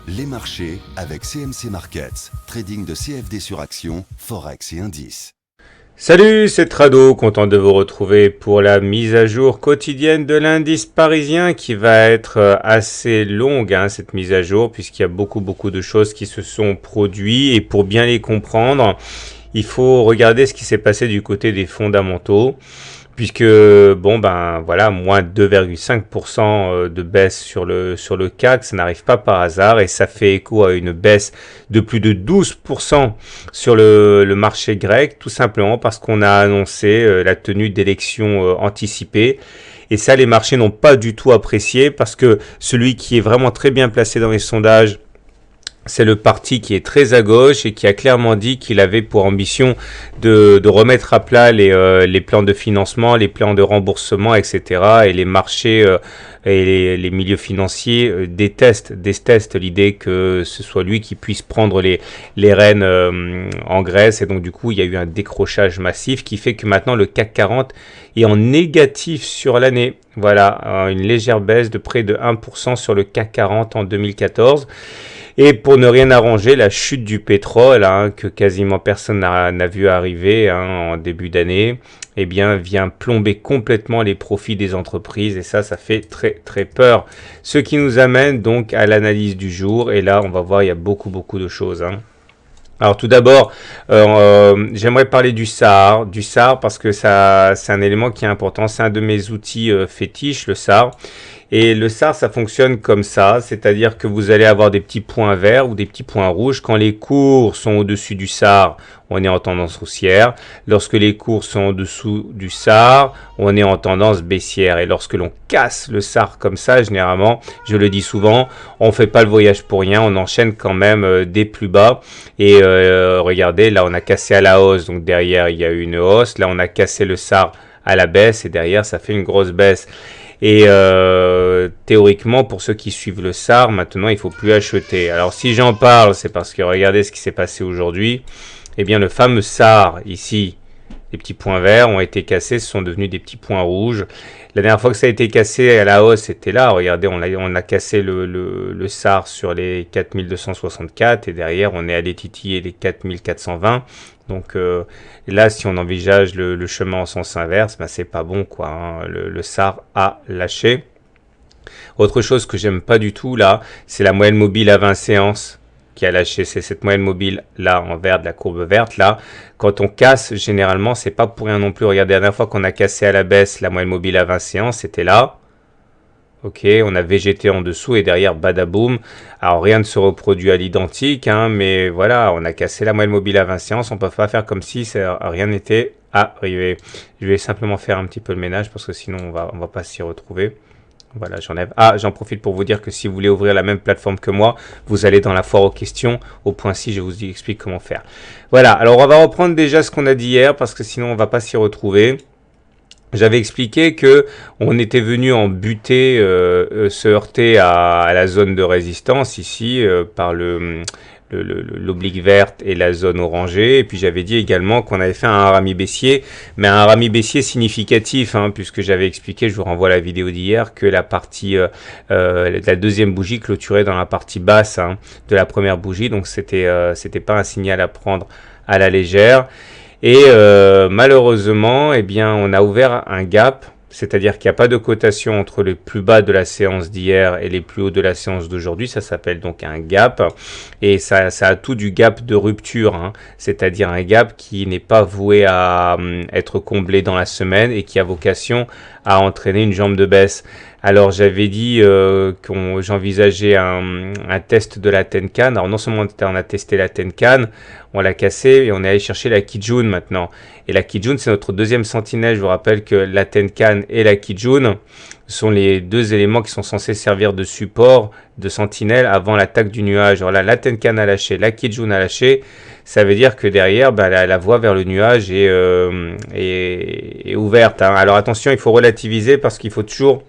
Les marchés avec CMC Markets, trading de CFD sur action, Forex et indices. Salut, c'est Trado, content de vous retrouver pour la mise à jour quotidienne de l'indice parisien qui va être assez longue, cette mise à jour, puisqu'il y a beaucoup de choses qui se sont produites et pour bien les comprendre, il faut regarder ce qui s'est passé du côté des fondamentaux. Puisque, voilà, moins 2,5% de baisse sur le CAC, ça n'arrive pas par hasard et ça fait écho à une baisse de plus de 12% sur le marché grec, tout simplement parce qu'on a annoncé la tenue d'élections anticipées. Et ça, les marchés n'ont pas du tout apprécié parce que celui qui est vraiment très bien placé dans les sondages, c'est le parti qui est très à gauche et qui a clairement dit qu'il avait pour ambition de remettre à plat les plans de financement, les plans de remboursement, etc. Et les marchés et les milieux financiers détestent l'idée que ce soit lui qui puisse prendre les rênes en Grèce. Et donc du coup, il y a eu un décrochage massif qui fait que maintenant le CAC 40 est en négatif sur l'année. Voilà, une légère baisse de près de 1% sur le CAC 40 en 2014. Et pour ne rien arranger, la chute du pétrole, que quasiment personne n'a vu arriver en début d'année, vient plomber complètement les profits des entreprises. Et ça fait très peur. Ce qui nous amène donc à l'analyse du jour. Et là, on va voir, il y a beaucoup de choses. Alors tout d'abord, j'aimerais parler du SAR. Du SAR parce que c'est un élément qui est important. C'est un de mes outils fétiches, le SAR. Et le SAR, ça fonctionne comme ça, c'est-à-dire que vous allez avoir des petits points verts ou des petits points rouges. Quand les cours sont au-dessus du SAR, on est en tendance haussière. Lorsque les cours sont en-dessous du SAR, on est en tendance baissière. Et lorsque l'on casse le SAR comme ça, généralement, je le dis souvent, on ne fait pas le voyage pour rien, on enchaîne quand même des plus bas. Et regardez, là on a cassé à la hausse, donc derrière il y a eu une hausse. Là on a cassé le SAR à la baisse et derrière ça fait une grosse baisse. Et théoriquement, pour ceux qui suivent le SAR, maintenant, il ne faut plus acheter. Alors, si j'en parle, c'est parce que regardez ce qui s'est passé aujourd'hui. Eh bien, le fameux SAR, ici, les petits points verts ont été cassés, ce sont devenus des petits points rouges. La dernière fois que ça a été cassé à la hausse, c'était là. Regardez, on a cassé le SAR sur les 4264 et derrière, on est allé titiller les 4420. Donc là, si on envisage le chemin en sens inverse, c'est pas bon, quoi. Le SAR a lâché. Autre chose que j'aime pas du tout là, c'est la moyenne mobile à 20 séances qui a lâché. C'est cette moyenne mobile là en vert, de la courbe verte là. Quand on casse, généralement, c'est pas pour rien non plus. Regardez, la dernière fois qu'on a cassé à la baisse la moyenne mobile à 20 séances, c'était là. Ok, on a végété en dessous et derrière badaboum. Alors rien ne se reproduit à l'identique, mais voilà, on a cassé la moyenne mobile à 20 séances. On ne peut pas faire comme si rien n'était arrivé. Je vais simplement faire un petit peu le ménage parce que sinon on va pas s'y retrouver. Voilà, j'enlève. J'en profite pour vous dire que si vous voulez ouvrir la même plateforme que moi, vous allez dans la foire aux questions. Au point 6, je vous explique comment faire. Voilà, alors on va reprendre déjà ce qu'on a dit hier parce que sinon on va pas s'y retrouver. J'avais expliqué que on était venu en butée, se heurter à la zone de résistance ici par l'oblique verte et la zone orangée. Et puis j'avais dit également qu'on avait fait un rami baissier, mais un rami baissier significatif, puisque j'avais expliqué, je vous renvoie à la vidéo d'hier, que la partie, la deuxième bougie clôturait dans la partie basse de la première bougie. Donc c'était pas un signal à prendre à la légère. Et malheureusement, on a ouvert un gap, c'est-à-dire qu'il n'y a pas de cotation entre les plus bas de la séance d'hier et les plus hauts de la séance d'aujourd'hui. Ça s'appelle donc un gap. Et ça a tout du gap de rupture, c'est-à-dire un gap qui n'est pas voué à être comblé dans la semaine et qui a vocation à entraîner une jambe de baisse. Alors j'avais dit j'envisageais un test de la Tenkan. Alors non seulement on a testé la Tenkan, on l'a cassé et on est allé chercher la Kijun maintenant. Et la Kijun, c'est notre deuxième sentinelle. Je vous rappelle que la Tenkan et la Kijun sont les deux éléments qui sont censés servir de support, de sentinelle avant l'attaque du nuage. Alors là, la Tenkan a lâché, la Kijun a lâché. Ça veut dire que derrière, la voie vers le nuage est ouverte. Alors attention, il faut relativiser parce qu'il faut toujours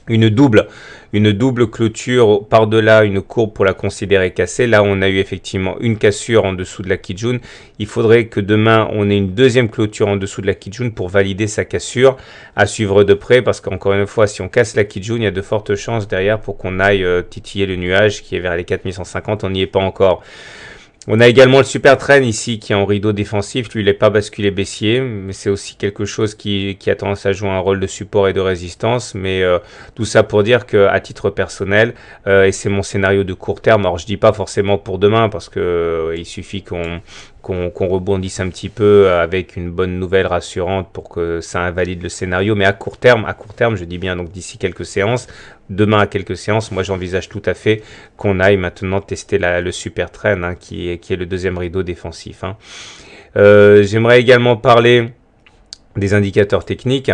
une double une double clôture par-delà une courbe pour la considérer cassée. Là, on a eu effectivement une cassure en dessous de la Kijun. Il faudrait que demain, on ait une deuxième clôture en dessous de la Kijun pour valider sa cassure, à suivre de près, parce qu'encore une fois, si on casse la Kijun, il y a de fortes chances derrière pour qu'on aille titiller le nuage qui est vers les 4150. On n'y est pas encore. On a également le super train ici qui est en rideau défensif. Lui, il n'est pas basculé baissier, mais c'est aussi quelque chose qui a tendance à jouer un rôle de support et de résistance. Mais tout ça pour dire que, à titre personnel, et c'est mon scénario de court terme. Alors, je dis pas forcément pour demain parce que il suffit qu'on rebondisse un petit peu avec une bonne nouvelle rassurante pour que ça invalide le scénario. Mais à court terme, je dis bien donc d'ici quelques séances, demain à quelques séances, moi j'envisage tout à fait qu'on aille maintenant tester le super train qui est le deuxième rideau défensif. J'aimerais également parler des indicateurs techniques.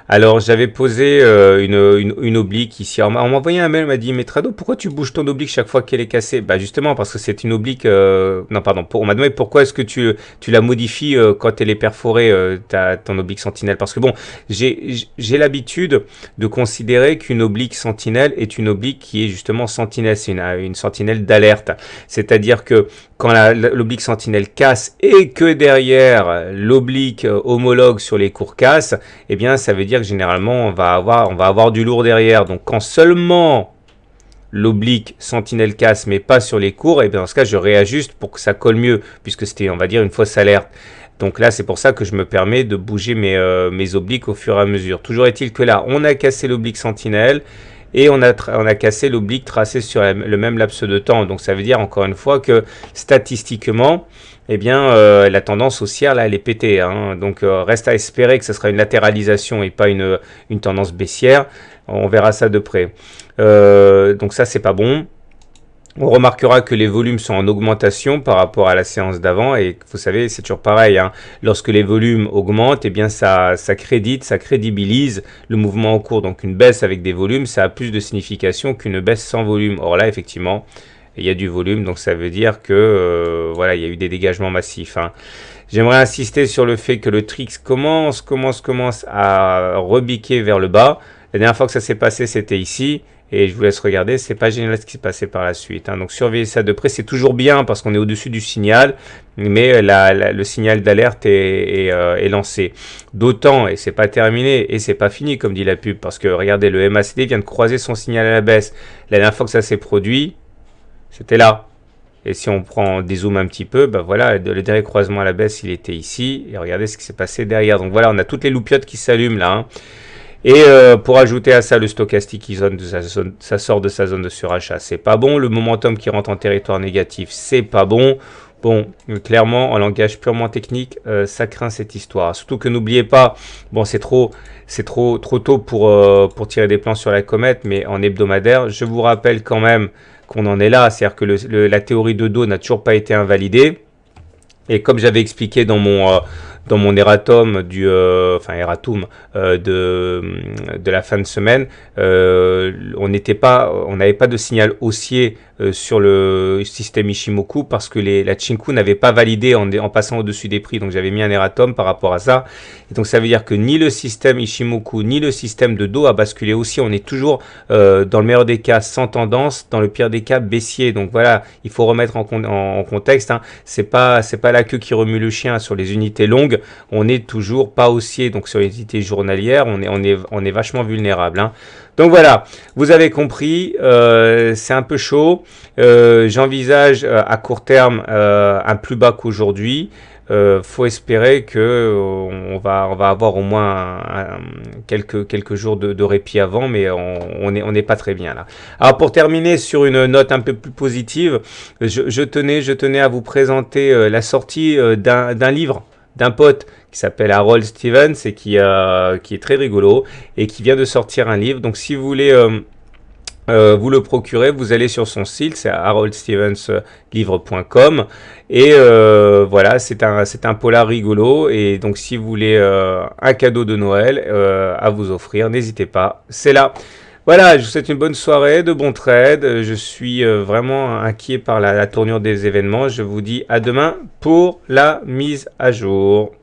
Alors, j'avais posé une oblique ici. On m'a envoyé un mail, on m'a dit, mais Trado, pourquoi tu bouges ton oblique chaque fois qu'elle est cassée? Bah justement, parce que c'est une oblique... non, pardon, on m'a demandé pourquoi est-ce que tu la modifies quand elle est perforée, ton oblique sentinelle. Parce que bon, j'ai l'habitude de considérer qu'une oblique sentinelle est une oblique qui est justement sentinelle. C'est une sentinelle d'alerte. C'est-à-dire que quand l'oblique sentinelle casse et que derrière l'oblique homologue sur les cours casse, eh bien ça veut dire que généralement on va avoir du lourd derrière. Donc quand seulement l'oblique sentinelle casse mais pas sur les cours, et bien dans ce cas je réajuste pour que ça colle mieux, puisque c'était, on va dire, une fausse alerte. Donc là c'est pour ça que je me permets de bouger mes obliques au fur et à mesure. Toujours est-il que là on a cassé l'oblique sentinelle et on a cassé l'oblique tracé sur le même laps de temps. Donc ça veut dire encore une fois que statistiquement, eh bien, la tendance haussière, là, elle est pétée. Donc reste à espérer que ce sera une latéralisation et pas une tendance baissière. On verra ça de près. Donc ça, c'est pas bon. On remarquera que les volumes sont en augmentation par rapport à la séance d'avant, et vous savez, c'est toujours pareil, lorsque les volumes augmentent, eh bien ça crédibilise le mouvement en cours. Donc une baisse avec des volumes, ça a plus de signification qu'une baisse sans volume. Or là, effectivement, il y a du volume, donc ça veut dire que voilà, il y a eu des dégagements massifs. J'aimerais insister sur le fait que le TRIX commence à rebiquer vers le bas. La dernière fois que ça s'est passé, c'était ici. Et je vous laisse regarder, c'est pas génial ce qui s'est passé par la suite. Donc surveillez ça de près, c'est toujours bien parce qu'on est au-dessus du signal, mais le signal d'alerte est lancé. D'autant, et c'est pas terminé, et c'est pas fini comme dit la pub, parce que regardez, le MACD vient de croiser son signal à la baisse. La dernière fois que ça s'est produit, c'était là. Et si on prend des zooms un petit peu, bah voilà, le dernier croisement à la baisse, il était ici. Et regardez ce qui s'est passé derrière. Donc voilà, on a toutes les loupiottes qui s'allument là. Et pour ajouter à ça, le stochastique qui ça sort de sa zone de surachat, c'est pas bon. Le momentum qui rentre en territoire négatif, c'est pas bon. Bon, clairement, en langage purement technique, ça craint cette histoire. Surtout que n'oubliez pas, bon, c'est trop tôt pour tirer des plans sur la comète, mais en hebdomadaire, je vous rappelle quand même qu'on en est là. C'est-à-dire que la théorie de dos n'a toujours pas été invalidée. Et comme j'avais expliqué dans mon erratum de la fin de semaine, on n'avait pas de signal haussier sur le système Ishimoku parce que la Chinku n'avait pas validé en passant au-dessus des prix. Donc j'avais mis un erratum par rapport à ça. Et donc ça veut dire que ni le système Ishimoku ni le système de dos a basculé haussier. On est toujours dans le meilleur des cas sans tendance, dans le pire des cas baissier. Donc voilà, il faut remettre en contexte. C'est pas la queue qui remue le chien sur les unités longues. On n'est toujours pas haussier. Donc sur les unités journalières, on est vachement vulnérable. Donc voilà, vous avez compris, c'est un peu chaud. J'envisage à court terme un plus bas qu'aujourd'hui. Faut espérer que on va avoir au moins quelques jours de répit avant, mais on n'est pas très bien là. Alors pour terminer sur une note un peu plus positive, je tenais à vous présenter la sortie d'un livre d'un pote qui s'appelle Harold Stevens et qui est très rigolo et qui vient de sortir un livre. Donc si vous voulez vous le procurer, vous allez sur son site, c'est haroldstevenslivre.com et voilà, c'est un polar rigolo. Et donc si vous voulez un cadeau de Noël à vous offrir, n'hésitez pas, c'est là. Voilà, je vous souhaite une bonne soirée, de bons trades. Je suis vraiment inquiet par la tournure des événements. Je vous dis à demain pour la mise à jour.